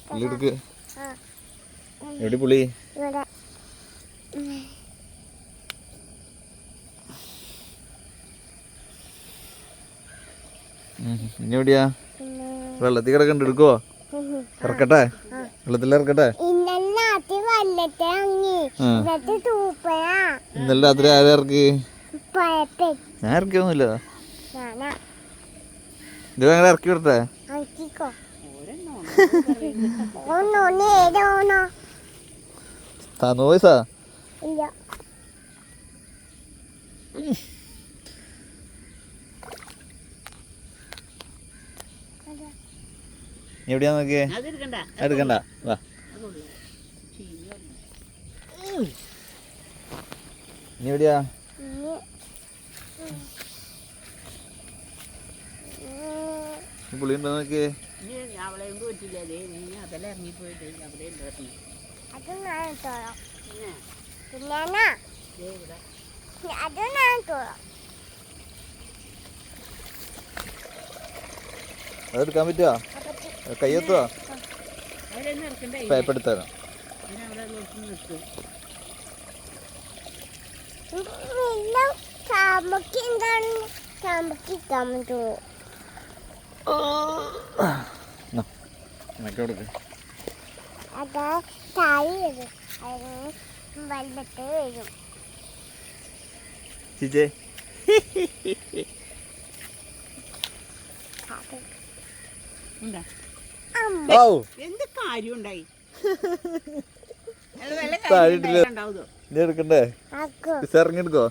പുളി എവിടെ പുളി? ഇനി എവിടെയാ? വെള്ളത്തിൽ കിടക്കണ്ട, എടുക്കുവോ? ഇറക്കട്ടെ, വെള്ളത്തിൽ ഇറക്കട്ടെ. ഇന്നലെ രാത്രി ആരാ ഇറക്കി? ഞാൻ ഇറക്കിയൊന്നുമില്ല. ഇത് ഞങ്ങൾ ഇറക്കി വിടട്ടെ? തന്നു പൈസാ? എവിടെയാ നോക്കിയേ? എടുക്കണ്ട, വാ. ഇനി എവിടെയാ? പുളി ഉണ്ടോ നോക്കിയേ? അതെടുക്കാൻ പറ്റുവാ? കയ്യെത്തുവാ? പൈപ്പ് എടുത്തരാം. ചിജേ എന്ത് കാര്യം ഉണ്ടായി? എടുക്കണ്ടേ? ഇറങ്ങിയെടുക്കോ?